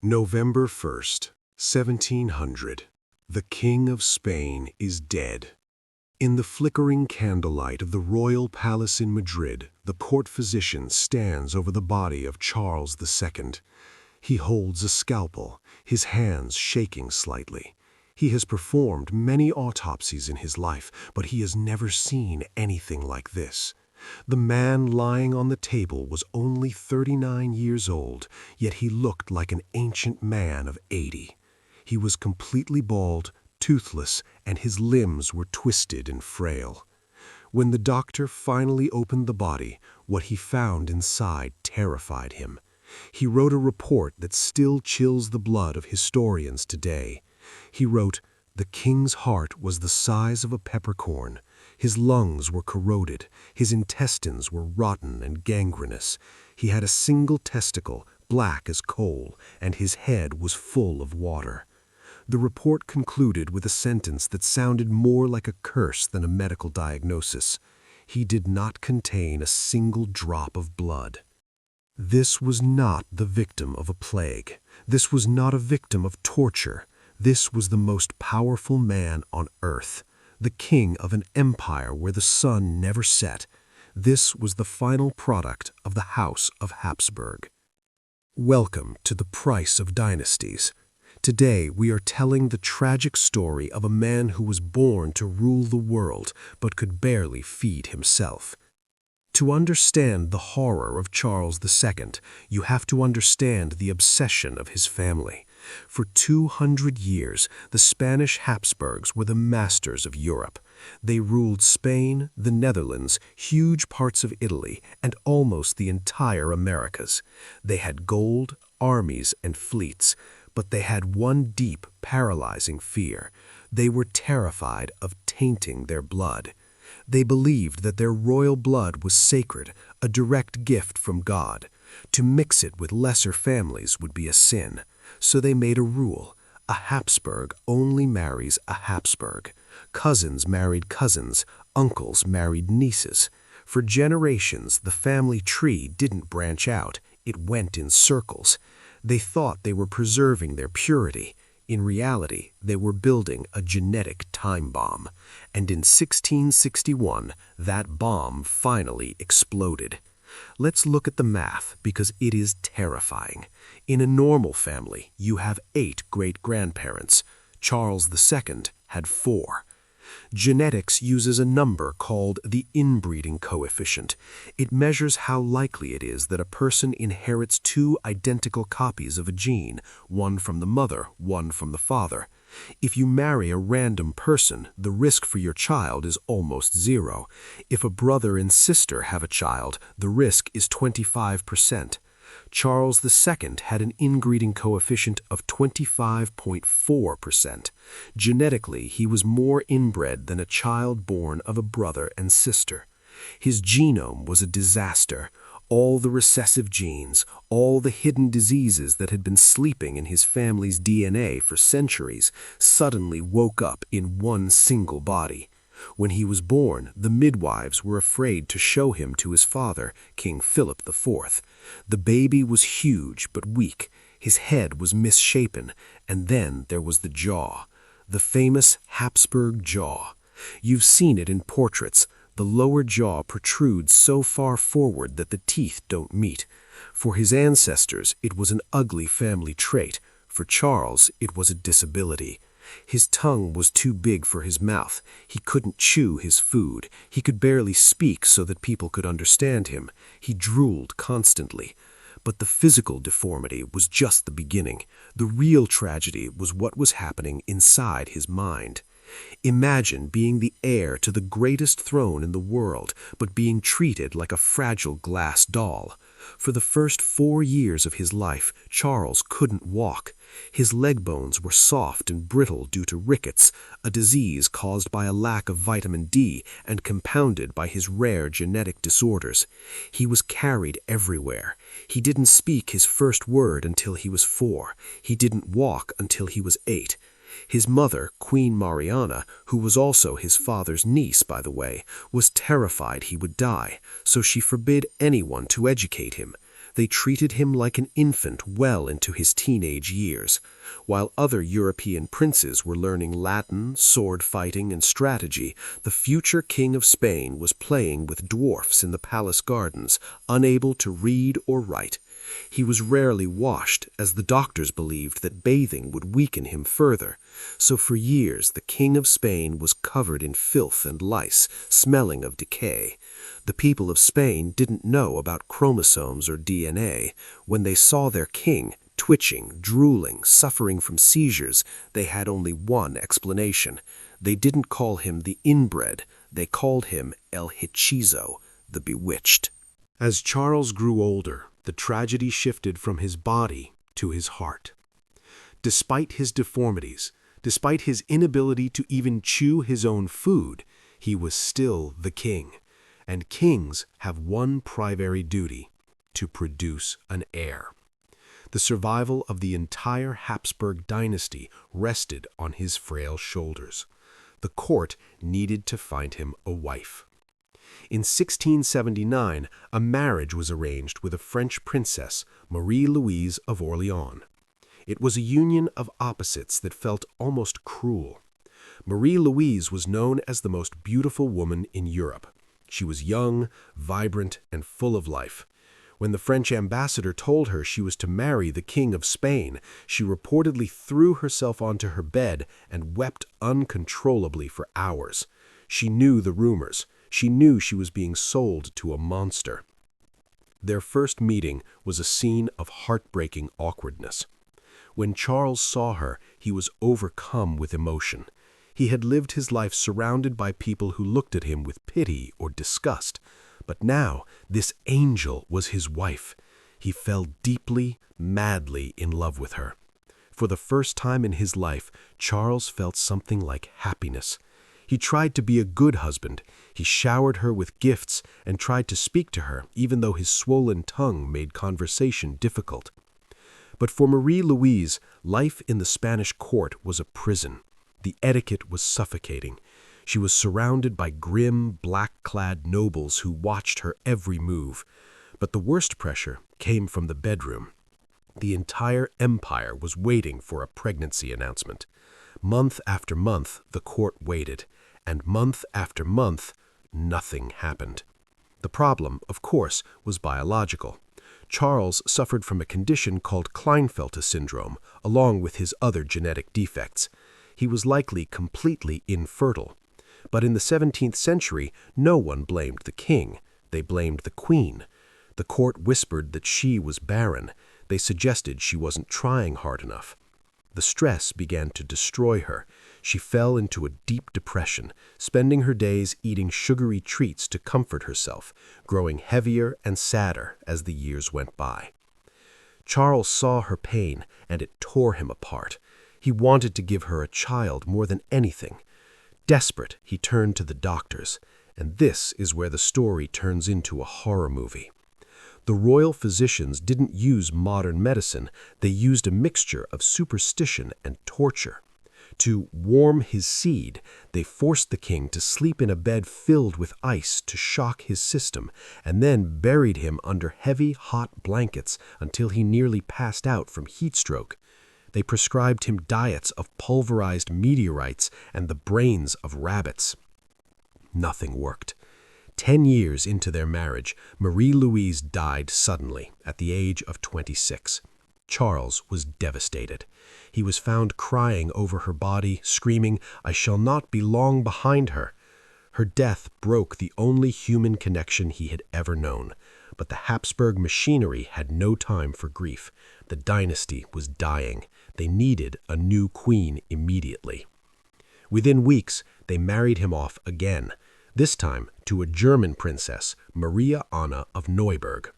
November 1st, 1700. The King of Spain is dead. In the flickering candlelight of the royal palace in Madrid, the court physician stands over the body of Charles II. He holds a scalpel, his hands shaking slightly. He has performed many autopsies in his life, but he has never seen anything like this. The man lying on the table was only 39 years old, yet he looked like an ancient man of 80. He was completely bald, toothless, and his limbs were twisted and frail. When the doctor finally opened the body, what he found inside terrified him. He wrote a report that still chills the blood of historians today. He wrote, "The king's heart was the size of a peppercorn. His lungs were corroded, his intestines were rotten and gangrenous. He had a single testicle, black as coal, and his head was full of water." The report concluded with a sentence that sounded more like a curse than a medical diagnosis. He did not contain a single drop of blood. This was not the victim of a plague. This was not a victim of torture. This was the most powerful man on earth, the king of an empire where the sun never set. This was the final product of the House of Habsburg. Welcome to the Price of Dynasties. Today we are telling the tragic story of a man who was born to rule the world but could barely feed himself. To understand the horror of Charles II, you have to understand the obsession of his family. For 200 years, the Spanish Hapsburgs were the masters of Europe. They ruled Spain, the Netherlands, huge parts of Italy, and almost the entire Americas. They had gold, armies, and fleets, but they had one deep, paralyzing fear. They were terrified of tainting their blood. They believed that their royal blood was sacred, a direct gift from God. To mix it with lesser families would be a sin. So they made a rule. A Habsburg only marries a Habsburg. Cousins married cousins, uncles married nieces. For generations, the family tree didn't branch out, it went in circles. They thought they were preserving their purity. In reality, they were building a genetic time bomb. And in 1661, that bomb finally exploded. Let's look at the math because it is terrifying. In a normal family, you have 8 great-grandparents. Charles II had 4. Genetics uses a number called the inbreeding coefficient. It measures how likely it is that a person inherits 2 identical copies of a gene, one from the mother, one from the father. If you marry a random person, the risk for your child is almost 0. If a brother and sister have a child, the risk is 25%. Charles II had an inbreeding coefficient of 25.4%. Genetically, he was more inbred than a child born of a brother and sister. His genome was a disaster. All the recessive genes, all the hidden diseases that had been sleeping in his family's DNA for centuries, suddenly woke up in one single body. When he was born, the midwives were afraid to show him to his father, King Philip IV. The baby was huge but weak, his head was misshapen, and then there was the jaw, the famous Habsburg Jaw. You've seen it in portraits. The lower jaw protrudes so far forward that the teeth don't meet. For his ancestors, it was an ugly family trait. For Charles, it was a disability. His tongue was too big for his mouth. He couldn't chew his food. He could barely speak so that people could understand him. He drooled constantly. But the physical deformity was just the beginning. The real tragedy was what was happening inside his mind. Imagine being the heir to the greatest throne in the world, but being treated like a fragile glass doll. For the first 4 years of his life, Charles couldn't walk. His leg bones were soft and brittle due to rickets, a disease caused by a lack of vitamin D and compounded by his rare genetic disorders. He was carried everywhere. He didn't speak his first word until he was 4. He didn't walk until he was 8. His mother, Queen Mariana, who was also his father's niece, by the way, was terrified he would die, so she forbid anyone to educate him. They treated him like an infant well into his teenage years. While other European princes were learning Latin, sword fighting, and strategy, the future king of Spain was playing with dwarfs in the palace gardens, unable to read or write. He was rarely washed, as the doctors believed that bathing would weaken him further. So for years the King of Spain was covered in filth and lice, smelling of decay. The people of Spain didn't know about chromosomes or DNA. When they saw their king, twitching, drooling, suffering from seizures, they had only one explanation. They didn't call him the inbred, they called him El Hechizo, the Bewitched. As Charles grew older, the tragedy shifted from his body to his heart. Despite his deformities, despite his inability to even chew his own food, he was still the king. And kings have one primary duty: to produce an heir. The survival of the entire Habsburg dynasty rested on his frail shoulders. The court needed to find him a wife. In 1679, a marriage was arranged with a French princess, Marie-Louise of Orléans. It was a union of opposites that felt almost cruel. Marie-Louise was known as the most beautiful woman in Europe. She was young, vibrant, and full of life. When the French ambassador told her she was to marry the King of Spain, she reportedly threw herself onto her bed and wept uncontrollably for hours. She knew the rumors. She knew she was being sold to a monster. Their first meeting was a scene of heartbreaking awkwardness. When Charles saw her, he was overcome with emotion. He had lived his life surrounded by people who looked at him with pity or disgust. But now, this angel was his wife. He fell deeply, madly in love with her. For the first time in his life, Charles felt something like happiness. He tried to be a good husband. He showered her with gifts and tried to speak to her, even though his swollen tongue made conversation difficult. But for Marie-Louise, life in the Spanish court was a prison. The etiquette was suffocating. She was surrounded by grim, black-clad nobles who watched her every move. But the worst pressure came from the bedroom. The entire empire was waiting for a pregnancy announcement. Month after month, the court waited, and month after month, nothing happened. The problem, of course, was biological. Charles suffered from a condition called Klinefelter syndrome, along with his other genetic defects. He was likely completely infertile. But in the 17th century, no one blamed the king. They blamed the queen. The court whispered that she was barren. They suggested she wasn't trying hard enough. The stress began to destroy her. She fell into a deep depression, spending her days eating sugary treats to comfort herself, growing heavier and sadder as the years went by. Charles saw her pain, and it tore him apart. He wanted to give her a child more than anything. Desperate, he turned to the doctors, and this is where the story turns into a horror movie. The royal physicians didn't use modern medicine. They used a mixture of superstition and torture. To warm his seed, they forced the king to sleep in a bed filled with ice to shock his system, and then buried him under heavy, hot blankets until he nearly passed out from heat stroke. They prescribed him diets of pulverized meteorites and the brains of rabbits. Nothing worked. 10 years into their marriage, Marie-Louise died suddenly at the age of 26. Charles was devastated. He was found crying over her body, screaming, "I shall not be long behind her." Her death broke the only human connection he had ever known. But the Habsburg machinery had no time for grief. The dynasty was dying. They needed a new queen immediately. Within weeks, they married him off again, this time to a German princess, Maria Anna of Neuburg.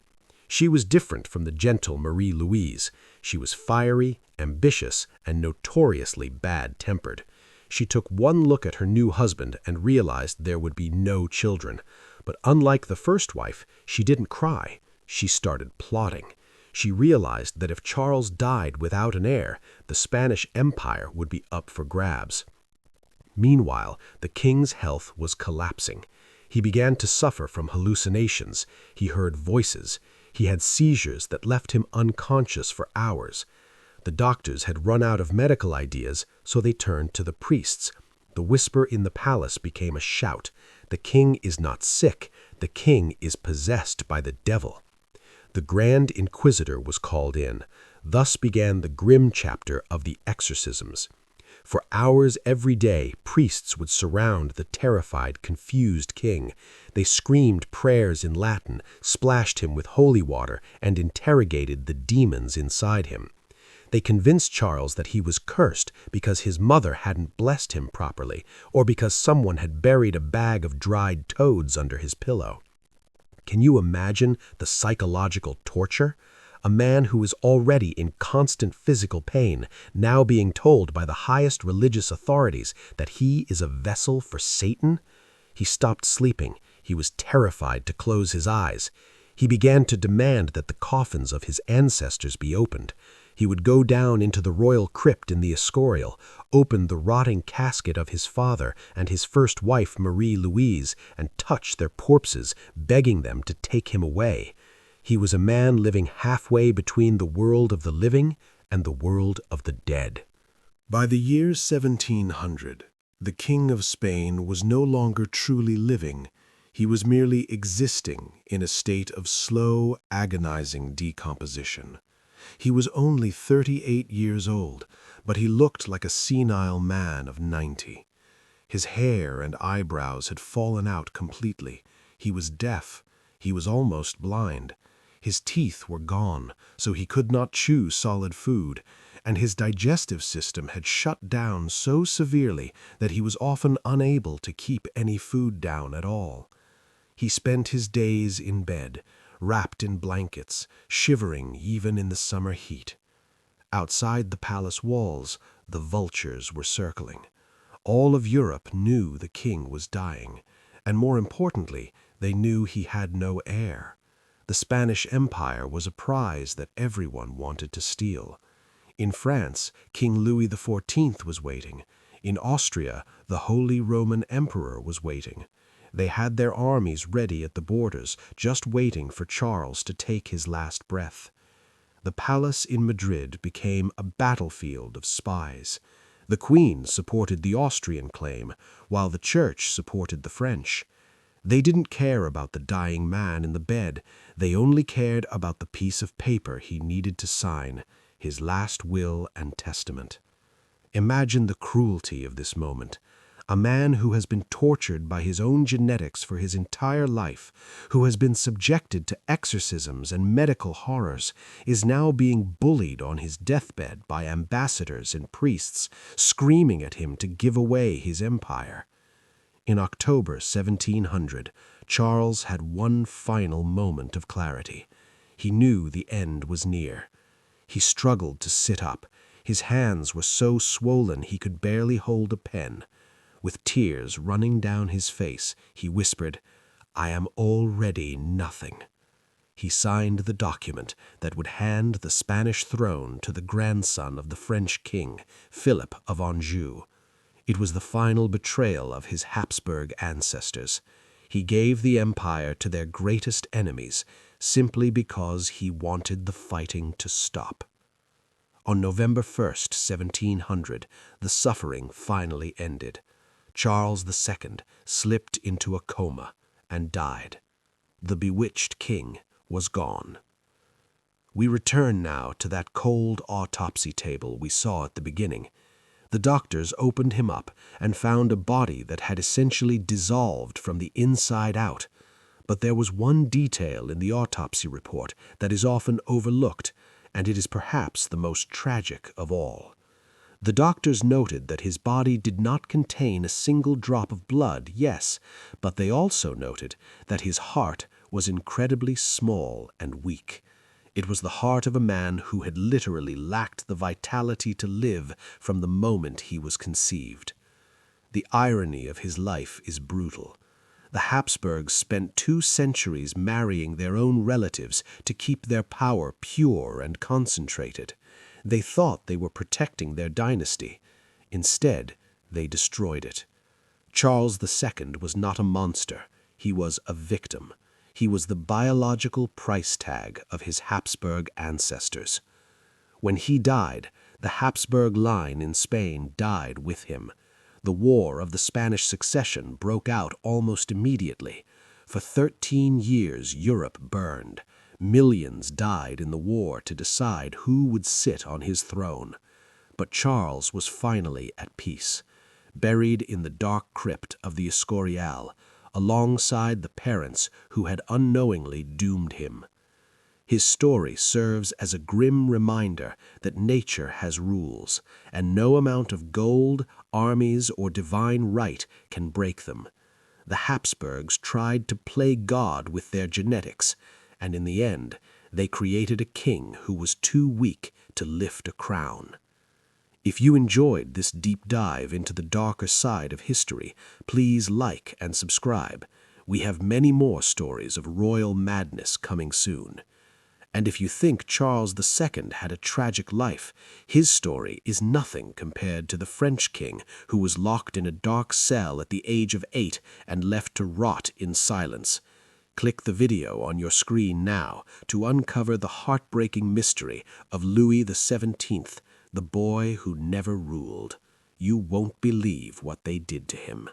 She was different from the gentle Marie-Louise. She was fiery, ambitious, and notoriously bad-tempered. She took one look at her new husband and realized there would be no children. But unlike the first wife, she didn't cry. She started plotting. She realized that if Charles died without an heir, the Spanish Empire would be up for grabs. Meanwhile, the king's health was collapsing. He began to suffer from hallucinations. He heard voices. He had seizures that left him unconscious for hours. The doctors had run out of medical ideas, so they turned to the priests. The whisper in the palace became a shout. The king is not sick. The king is possessed by the devil. The Grand Inquisitor was called in. Thus began the grim chapter of the exorcisms. For hours every day, priests would surround the terrified, confused king. They screamed prayers in Latin, splashed him with holy water, and interrogated the demons inside him. They convinced Charles that he was cursed because his mother hadn't blessed him properly, or because someone had buried a bag of dried toads under his pillow. Can you imagine the psychological torture? A man who is already in constant physical pain, now being told by the highest religious authorities that he is a vessel for Satan? He stopped sleeping. He was terrified to close his eyes. He began to demand that the coffins of his ancestors be opened. He would go down into the royal crypt in the Escorial, open the rotting casket of his father and his first wife Marie Louise, and touch their corpses, begging them to take him away. He was a man living halfway between the world of the living and the world of the dead. By the year 1700, the King of Spain was no longer truly living. He was merely existing in a state of slow, agonizing decomposition. He was only 38 years old, but he looked like a senile man of 90. His hair and eyebrows had fallen out completely. He was deaf. He was almost blind. His teeth were gone, so he could not chew solid food, and his digestive system had shut down so severely that he was often unable to keep any food down at all. He spent his days in bed, wrapped in blankets, shivering even in the summer heat. Outside the palace walls, the vultures were circling. All of Europe knew the king was dying, and more importantly, they knew he had no heir. The Spanish Empire was a prize that everyone wanted to steal. In France, King Louis XIV was waiting. In Austria, the Holy Roman Emperor was waiting. They had their armies ready at the borders, just waiting for Charles to take his last breath. The palace in Madrid became a battlefield of spies. The Queen supported the Austrian claim, while the Church supported the French. They didn't care about the dying man in the bed. They only cared about the piece of paper he needed to sign, his last will and testament. Imagine the cruelty of this moment. A man who has been tortured by his own genetics for his entire life, who has been subjected to exorcisms and medical horrors, is now being bullied on his deathbed by ambassadors and priests, screaming at him to give away his empire. In October 1700, Charles had one final moment of clarity. He knew the end was near. He struggled to sit up. His hands were so swollen he could barely hold a pen. With tears running down his face, he whispered, "I am already nothing." He signed the document that would hand the Spanish throne to the grandson of the French king, Philip of Anjou. It was the final betrayal of his Habsburg ancestors. He gave the empire to their greatest enemies simply because he wanted the fighting to stop. On November 1st, 1700, the suffering finally ended. Charles II slipped into a coma and died. The bewitched king was gone. We return now to that cold autopsy table we saw at the beginning. The doctors opened him up and found a body that had essentially dissolved from the inside out. But there was one detail in the autopsy report that is often overlooked, and it is perhaps the most tragic of all. The doctors noted that his body did not contain a single drop of blood, yes, but they also noted that his heart was incredibly small and weak. It was the heart of a man who had literally lacked the vitality to live from the moment he was conceived. The irony of his life is brutal. The Hapsburgs spent 2 centuries marrying their own relatives to keep their power pure and concentrated. They thought they were protecting their dynasty. Instead, they destroyed it. Charles II was not a monster. He was a victim. He was the biological price tag of his Habsburg ancestors. When he died, the Habsburg line in Spain died with him. The War of the Spanish Succession broke out almost immediately. For 13 years, Europe burned. Millions died in the war to decide who would sit on his throne. But Charles was finally at peace, buried in the dark crypt of the Escorial, alongside the parents who had unknowingly doomed him. His story serves as a grim reminder that nature has rules, and no amount of gold, armies, or divine right can break them. The Hapsburgs tried to play God with their genetics, and in the end, they created a king who was too weak to lift a crown. If you enjoyed this deep dive into the darker side of history, please like and subscribe. We have many more stories of royal madness coming soon. And if you think Charles II had a tragic life, his story is nothing compared to the French king who was locked in a dark cell at the age of 8 and left to rot in silence. Click the video on your screen now to uncover the heartbreaking mystery of Louis XVII, the boy who never ruled. You won't believe what they did to him.